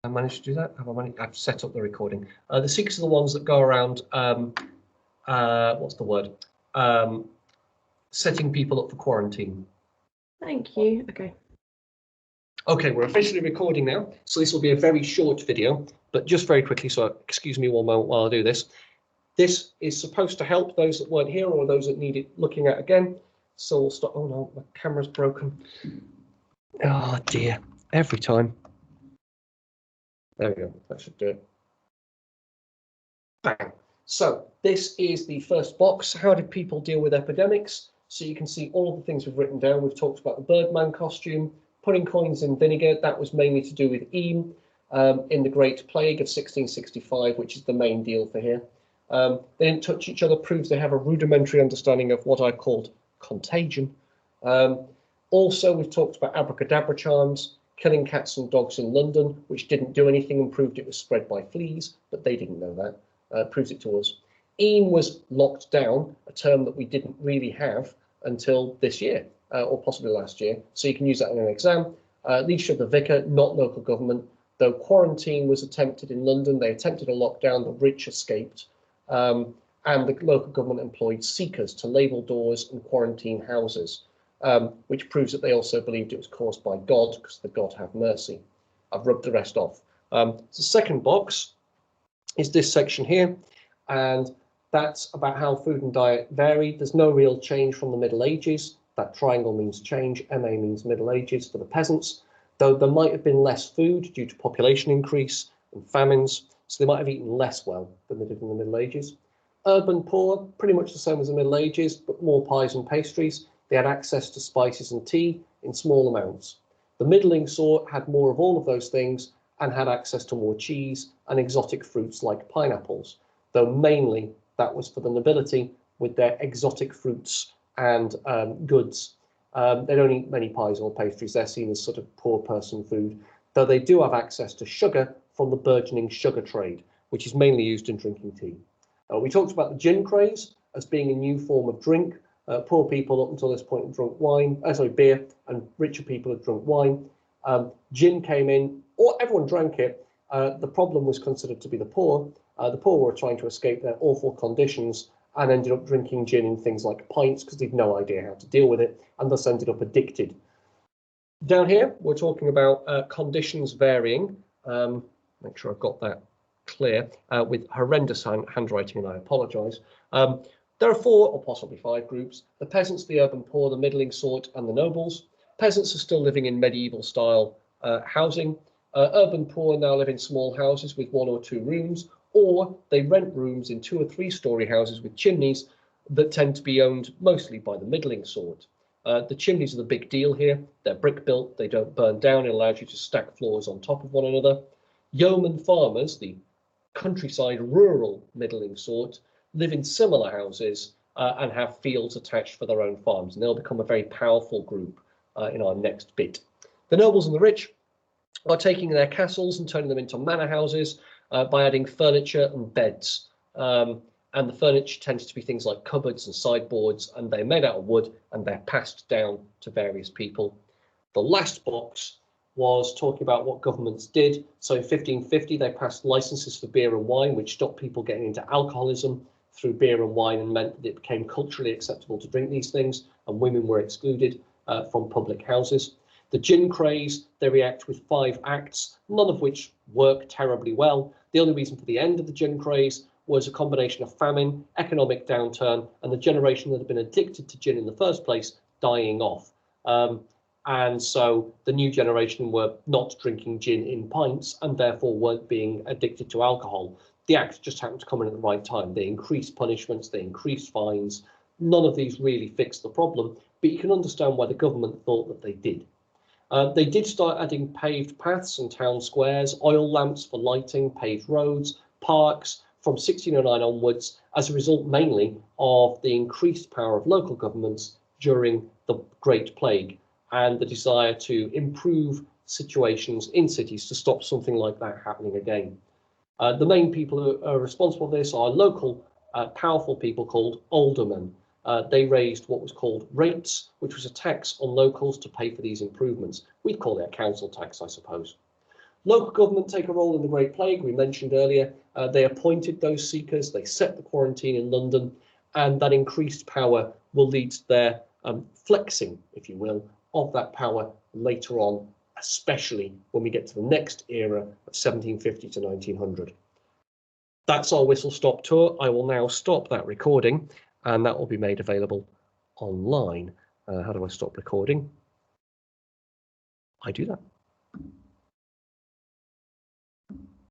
I managed to do that? I've set up the recording. The Sikhs are the ones that go around, what's the word? Setting people up for quarantine. Thank you. Okay. Okay, we're officially recording now. So this will be a very short video, but just very quickly, so excuse me one moment while I do this. This is supposed to help those that weren't here or those that need it looking at again. So we'll start. Oh no, my camera's broken. Oh dear, every time. There we go, that should do it. Bang. So this is the first box. How did people deal with epidemics? So you can see all of the things we've written down. We've talked about the Birdman costume, putting coins in vinegar. That was mainly to do with Eam in the Great Plague of 1665, which is the main deal for here. They didn't touch each other, proves they have a rudimentary understanding of what I called contagion. Also, we've talked about abracadabra charms, killing cats and dogs in London, which didn't do anything and proved it was spread by fleas, but they didn't know that. Proves it to us. Eam was locked down, a term that we didn't really have until this year, or possibly last year. So you can use that in an exam. Leadership of the vicar, not local government. Though quarantine was attempted in London, they attempted a lockdown, the rich escaped. And the local government employed seekers to label doors and quarantine houses, which proves that they also believed it was caused by God, because the God have mercy. I've rubbed the rest off. The second box is this section here, and that's about how food and diet varied. There's no real change from the Middle Ages. That triangle means change, MA means Middle Ages for the peasants, though there might have been less food due to population increase and famines, so they might have eaten less well than they did in the Middle Ages. Urban poor, pretty much the same as the Middle Ages, but more pies and pastries. They had access to spices and tea in small amounts. The middling sort had more of all of those things and had access to more cheese and exotic fruits like pineapples, though mainly that was for the nobility with their exotic fruits and goods. They don't eat many pies or pastries. They're seen as sort of poor person food, though they do have access to sugar from the burgeoning sugar trade, which is mainly used in drinking tea. We talked about the gin craze as being a new form of drink. Poor people up until this point had drunk beer, and richer people had drunk wine. Gin came in, or everyone drank it. The problem was considered to be the poor. The poor were trying to escape their awful conditions and ended up drinking gin in things like pints because they'd no idea how to deal with it, and thus ended up addicted. Down here, we're talking about conditions varying. Make sure I've got that clear, with horrendous handwriting, and I apologise. There are 4 or possibly 5 groups: the peasants, the urban poor, the middling sort, and the nobles. Peasants are still living in medieval style housing. Urban poor now live in small houses with 1 or 2 rooms, or they rent rooms in 2 or 3 story houses with chimneys that tend to be owned mostly by the middling sort. The chimneys are the big deal here. They're brick built, they don't burn down, it allows you to stack floors on top of one another. Yeoman farmers, the countryside rural middling sort, live in similar houses and have fields attached for their own farms, and they'll become a very powerful group in our next bit. The nobles and the rich are taking their castles and turning them into manor houses by adding furniture and beds. And the furniture tends to be things like cupboards and sideboards, and they're made out of wood and they're passed down to various people. The last box was talking about what governments did. So in 1550, they passed licenses for beer and wine, which stopped people getting into alcoholism through beer and wine and meant that it became culturally acceptable to drink these things, and women were excluded from public houses. The gin craze, they react with 5 acts, none of which work terribly well. The only reason for the end of the gin craze was a combination of famine, economic downturn, and the generation that had been addicted to gin in the first place dying off. And so the new generation were not drinking gin in pints and therefore weren't being addicted to alcohol. The acts just happened to come in at the right time. They increased punishments, they increased fines. None of these really fixed the problem, but you can understand why the government thought that they did. They did start adding paved paths and town squares, oil lamps for lighting, paved roads, parks from 1609 onwards, as a result mainly of the increased power of local governments during the Great Plague and the desire to improve situations in cities to stop something like that happening again. The main people who are responsible for this are local powerful people called aldermen. They raised what was called rates, which was a tax on locals to pay for these improvements. We'd call it a council tax, I suppose. Local government take a role in the Great Plague. We mentioned earlier, they appointed those seekers, they set the quarantine in London, and that increased power will lead to their flexing, if you will, of that power later on, especially when we get to the next era of 1750 to 1900. That's our whistle stop tour. I will now stop that recording, and that will be made available online. How do I stop recording? I do that.